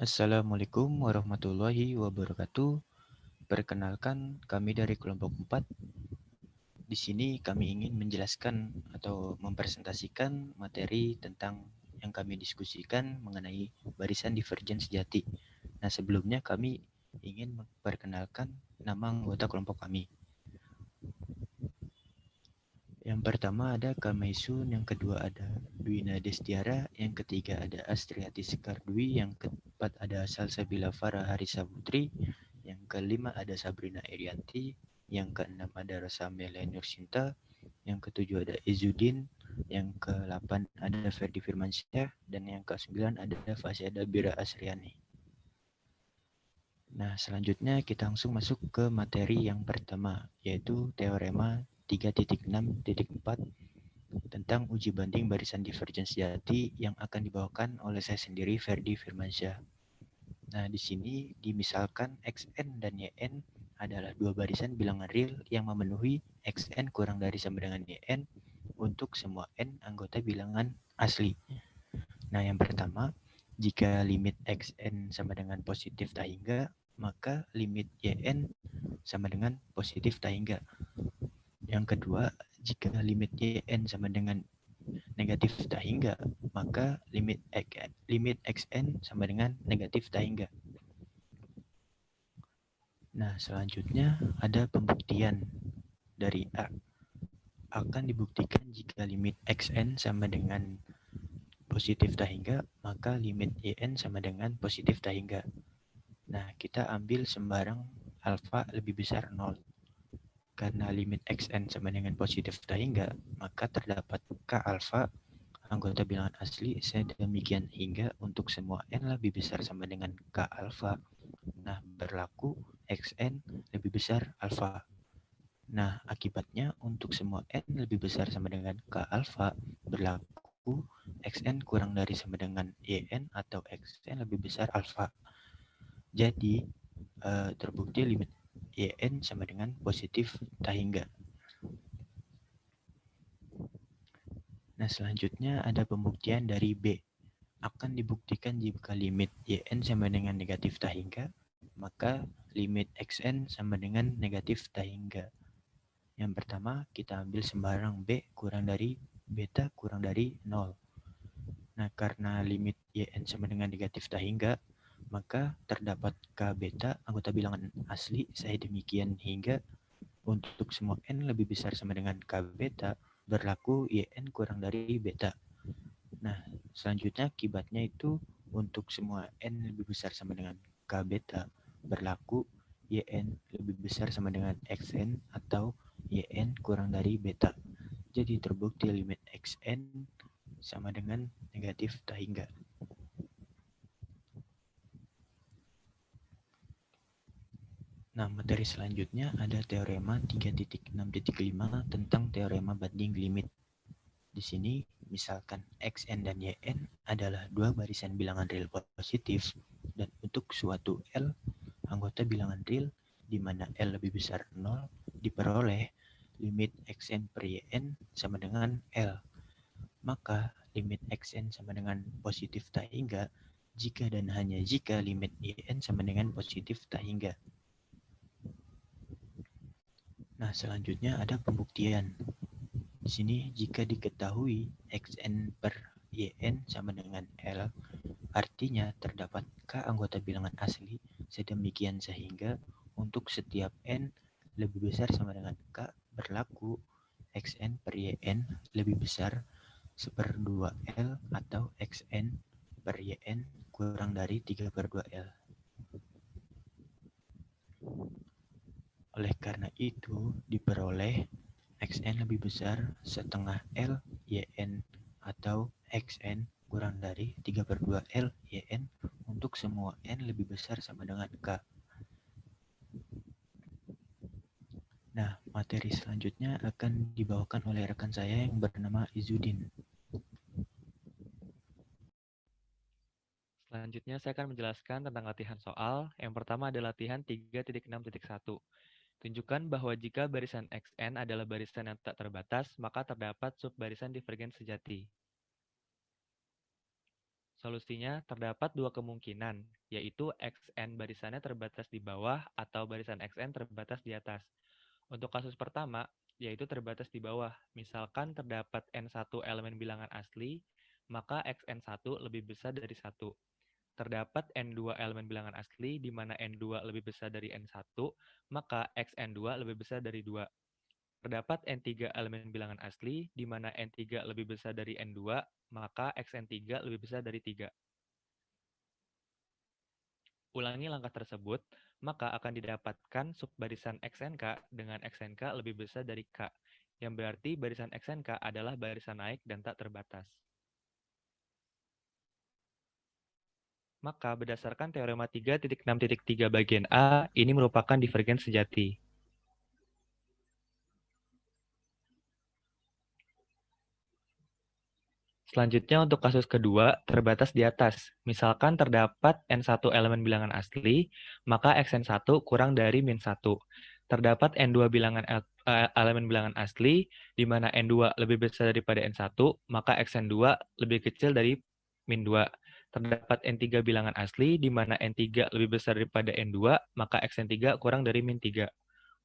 Assalamualaikum warahmatullahi wabarakatuh. Perkenalkan, kami dari kelompok 4. Di sini kami ingin menjelaskan atau mempresentasikan materi tentang yang kami diskusikan mengenai barisan divergen sejati. Nah, sebelumnya kami ingin memperkenalkan nama anggota kelompok kami. Yang pertama ada Kamaisun, yang kedua ada Dwina Destiara, yang ketiga ada Astriati Sekardwi, yang keempat ada Salsabila Farah Harisa Putri, yang kelima ada Sabrina Irianti, yang keenam ada Rosa Amelia Nursinta, yang ketujuh ada Izudin, yang ke-8 ada Ferdi Firmansyah, dan yang ke-9 ada Fasyada Bira Asriani. Nah, selanjutnya kita langsung masuk ke materi yang pertama, yaitu Teorema 3.6.4 tentang uji banding barisan divergen sejati yang akan dibawakan oleh saya sendiri, Ferdi Firmansyah. Nah, di sini dimisalkan Xn dan Yn adalah dua barisan bilangan real yang memenuhi Xn kurang dari sama dengan Yn untuk semua N anggota bilangan asli. Nah, yang pertama, jika limit Xn sama dengan positif tak hingga, maka limit Yn sama dengan positif tak hingga. Yang kedua, jika limit Yn sama dengan negatif tak hingga, maka limit Xn sama dengan negatif tak hingga. Nah, selanjutnya ada pembuktian dari A. Akan dibuktikan jika limit Xn sama dengan positif tak hingga, maka limit Yn sama dengan positif tak hingga. Nah, kita ambil sembarang alfa lebih besar 0. Karena limit Xn sama dengan positif tak hingga, maka terdapat K alfa anggota bilangan asli sedemikian hingga untuk semua N lebih besar sama dengan K alfa. Nah, berlaku Xn lebih besar alfa. Nah, akibatnya untuk semua N lebih besar sama dengan K alfa berlaku Xn kurang dari sama dengan Yn atau Xn lebih besar alfa. Jadi, terbukti limit Yn sama dengan positif tak hingga. Nah, selanjutnya ada pembuktian dari B. Akan dibuktikan jika limit Yn sama dengan negatif tak hingga, maka limit Xn sama dengan negatif tak hingga. Yang pertama, kita ambil sembarang B kurang dari beta kurang dari 0. Nah, karena limit Yn sama dengan negatif tak hingga, maka terdapat K beta anggota bilangan asli saya demikian hingga untuk semua N lebih besar sama dengan K beta berlaku Yn kurang dari beta. Nah, selanjutnya akibatnya itu untuk semua N lebih besar sama dengan K beta berlaku Yn lebih besar sama dengan Xn atau Yn kurang dari beta. Jadi terbukti limit Xn sama dengan negatif tak hingga. Nah, materi selanjutnya ada teorema 3.6.5 tentang teorema banding limit. Di sini, misalkan Xn dan Yn adalah dua barisan bilangan real positif dan untuk suatu L, anggota bilangan real di mana L lebih besar 0 diperoleh limit Xn per Yn sama dengan L. Maka limit Xn sama dengan positif tak hingga jika dan hanya jika limit Yn sama dengan positif tak hingga. Nah, selanjutnya ada pembuktian. Di sini jika diketahui Xn per Yn sama dengan L, artinya terdapat K anggota bilangan asli sedemikian sehingga untuk setiap N lebih besar sama dengan K berlaku Xn per Yn lebih besar 1/2 L atau Xn per Yn kurang dari 3/2 L. Oleh karena itu, diperoleh Xn lebih besar setengah L Yn atau Xn kurang dari 3/2 L Yn untuk semua N lebih besar sama dengan K. Nah, materi selanjutnya akan dibawakan oleh rekan saya yang bernama Izudin. Selanjutnya saya akan menjelaskan tentang latihan soal. Yang pertama adalah latihan 3.6.1. Tunjukkan bahwa jika barisan Xn adalah barisan yang tak terbatas, maka terdapat subbarisan divergen sejati. Solusinya terdapat dua kemungkinan, yaitu xn barisannya terbatas di bawah atau barisan xn terbatas di atas. Untuk kasus pertama, yaitu terbatas di bawah. Misalkan terdapat N1 elemen bilangan asli, maka Xn1 lebih besar dari 1. Terdapat N2 elemen bilangan asli, di mana N2 lebih besar dari N1, maka Xn2 lebih besar dari 2. Terdapat N3 elemen bilangan asli, di mana N3 lebih besar dari N2, maka Xn3 lebih besar dari 3. Ulangi langkah tersebut, maka akan didapatkan subbarisan XNK dengan XNK lebih besar dari K, yang berarti barisan XNK adalah barisan naik dan tak terbatas. Maka berdasarkan teorema 3.6.3 bagian A, ini merupakan divergens sejati. Selanjutnya untuk kasus kedua, terbatas di atas. Misalkan terdapat N1 elemen bilangan asli, maka Xn1 kurang dari min 1. Terdapat N2 elemen bilangan asli, di mana N2 lebih besar daripada N1, maka Xn2 lebih kecil dari min 2. Terdapat N3 bilangan asli, di mana N3 lebih besar daripada N2, maka Xn3 kurang dari min 3.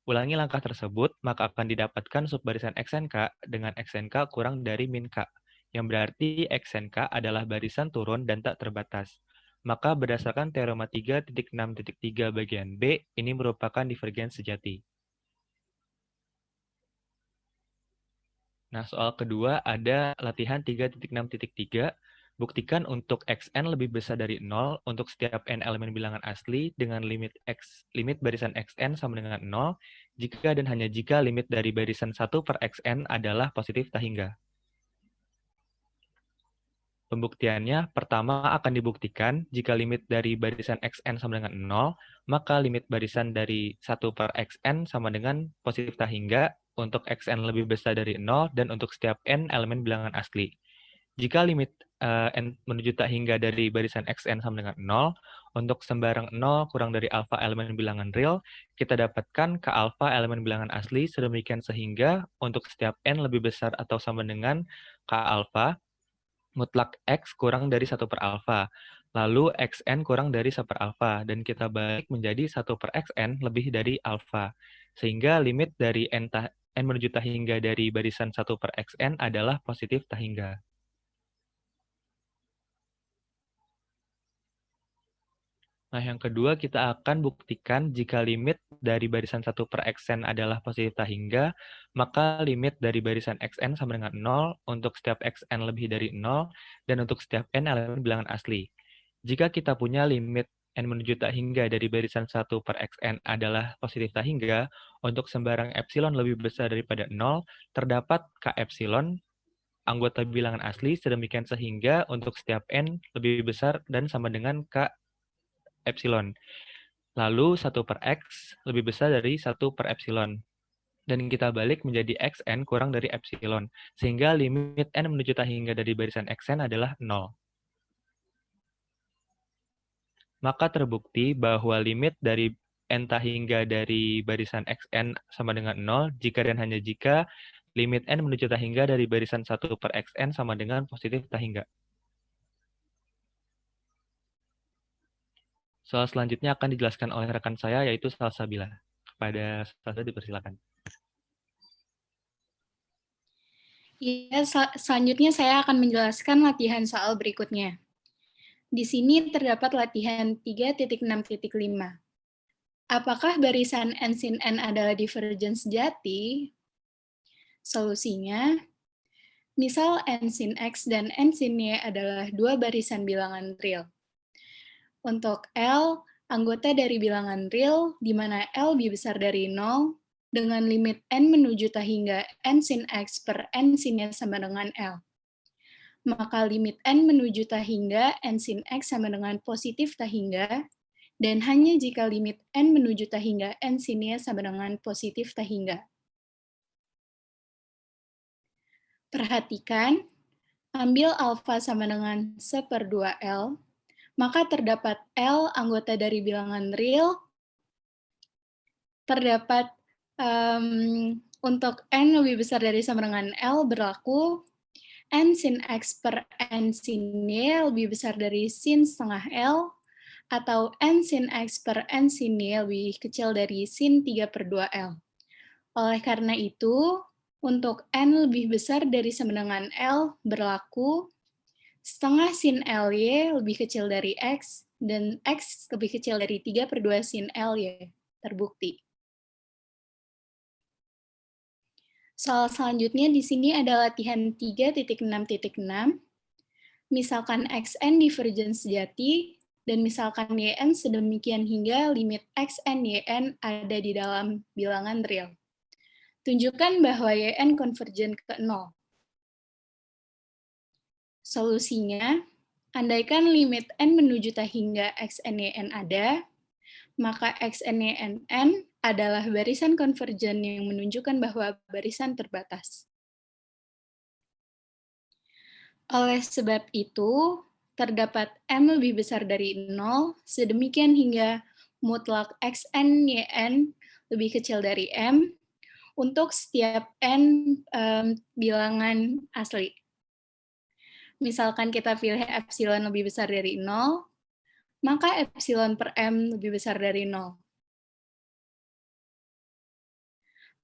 Ulangi langkah tersebut, maka akan didapatkan subbarisan XNK dengan XNK kurang dari min K, yang berarti XNK adalah barisan turun dan tak terbatas. Maka berdasarkan teorema 3.6.3 bagian B, ini merupakan divergens sejati. Nah, soal kedua ada latihan 3.6.3. Buktikan untuk xn lebih besar dari 0 untuk setiap n elemen bilangan asli dengan limit barisan xn sama dengan 0 jika dan hanya jika limit dari barisan 1 per xn adalah positif tak hingga. Pembuktiannya, pertama akan dibuktikan jika limit dari barisan xn sama dengan 0, maka limit barisan dari 1 per xn sama dengan positif tak hingga untuk xn lebih besar dari 0 dan untuk setiap n elemen bilangan asli. Jika limit n menuju tak hingga dari barisan xn sama dengan 0, untuk sembarang 0 kurang dari alfa elemen bilangan real, kita dapatkan k alfa elemen bilangan asli sedemikian sehingga untuk setiap n lebih besar atau sama dengan k alfa, mutlak X kurang dari 1 per alfa. Lalu Xn kurang dari 1 per alfa. Dan kita balik menjadi 1 per Xn lebih dari alfa. Sehingga limit dari n menuju tak hingga dari barisan 1 per Xn adalah positif tak hingga. Nah, yang kedua kita akan buktikan jika limit dari barisan 1 per xn adalah positif tak hingga, maka limit dari barisan xn sama dengan 0 untuk setiap xn lebih dari 0 dan untuk setiap n elemen bilangan asli. Jika kita punya limit n menuju tak hingga dari barisan 1 per xn adalah positif tak hingga, untuk sembarang epsilon lebih besar daripada 0, terdapat k epsilon anggota bilangan asli sedemikian sehingga untuk setiap n lebih besar dan sama dengan k epsilon. Lalu 1 per X lebih besar dari 1 per epsilon. Dan kita balik menjadi Xn kurang dari epsilon. Sehingga limit n menuju tak hingga dari barisan Xn adalah 0. Maka terbukti bahwa limit dari n tak hingga dari barisan Xn sama dengan 0 jika dan hanya jika limit n menuju tak hingga dari barisan 1 per Xn sama dengan positif tak hingga. Soal selanjutnya akan dijelaskan oleh rekan saya, yaitu Salsabila. Kepada Salsa dipersilakan. Ya, selanjutnya saya akan menjelaskan latihan soal berikutnya. Di sini terdapat latihan 3.6.5. Apakah barisan n sin n adalah divergens sejati? Solusinya, misal n sin x dan n sin y adalah dua barisan bilangan real. Untuk L, anggota dari bilangan real, di mana L lebih besar dari 0, dengan limit n menuju tak hingga n sin x per n sin y sama dengan L. Maka limit n menuju tak hingga n sin x sama dengan positif tak hingga, dan hanya jika limit n menuju tak hingga n sin y sama dengan positif tak hingga. Perhatikan, ambil alfa sama dengan 1/2L, maka terdapat L anggota dari bilangan real, terdapat untuk n lebih besar dari sama dengan L berlaku, N sin X per N sin Y lebih besar dari sin setengah L, atau N sin X per N sin Y lebih kecil dari sin 3/2L. Oleh karena itu, untuk N lebih besar dari sama dengan L berlaku setengah sin LY lebih kecil dari X, dan X lebih kecil dari 3/2 sin LY. Terbukti. Soal selanjutnya di sini ada latihan 3.6.6. Misalkan XN divergen sejati, dan misalkan YN sedemikian hingga limit XN YN ada di dalam bilangan real. Tunjukkan bahwa YN konvergen ke 0. Solusinya, andaikan limit N menuju tak hingga XN-YN ada, maka XN-YN adalah barisan konvergen yang menunjukkan bahwa barisan terbatas. Oleh sebab itu, terdapat M lebih besar dari 0, sedemikian hingga mutlak XN-YN lebih kecil dari M untuk setiap N bilangan asli. Misalkan kita pilih epsilon lebih besar dari 0, maka epsilon per M lebih besar dari 0.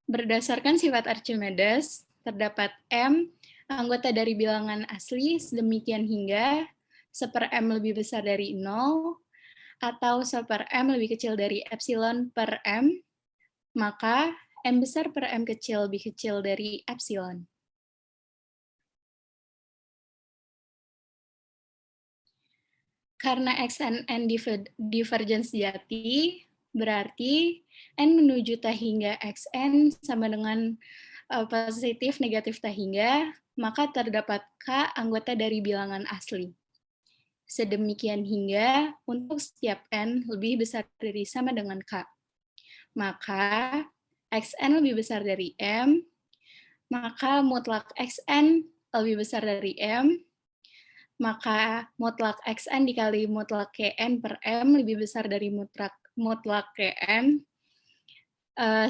Berdasarkan sifat Archimedes, terdapat M anggota dari bilangan asli sedemikian hingga 1/M lebih besar dari 0, atau 1/M lebih kecil dari epsilon per M, maka M besar per M kecil lebih kecil dari epsilon. Karena XN divergen sejati, berarti N menuju tak hingga XN sama dengan positif negatif tak hingga, maka terdapat K anggota dari bilangan asli. Sedemikian hingga untuk setiap N lebih besar dari sama dengan K. Maka XN lebih besar dari M, maka mutlak XN lebih besar dari M, maka mutlak XN dikali mutlak KN per M lebih besar dari mutlak KN,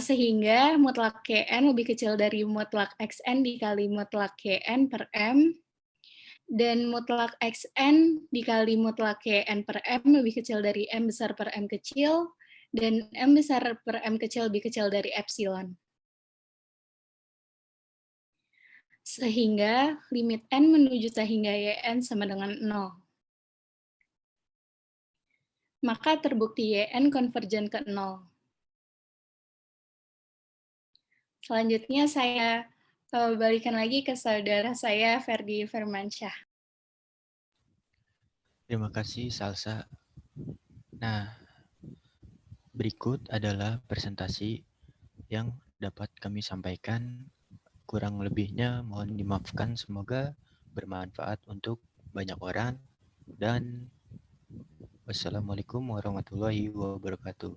sehingga mutlak KN lebih kecil dari mutlak XN dikali mutlak KN per M, dan mutlak XN dikali mutlak KN per M lebih kecil dari M besar per M kecil, dan M besar per M kecil lebih kecil dari epsilon. Sehingga limit N menuju tak hingga YN sama dengan 0. Maka terbukti YN konvergen ke 0. Selanjutnya saya balikan lagi ke saudara saya, Ferdi Firmansyah. Terima kasih, Salsa. Nah, berikut adalah presentasi yang dapat kami sampaikan. Kurang lebihnya mohon dimaafkan, semoga bermanfaat untuk banyak orang. Dan wassalamualaikum warahmatullahi wabarakatuh.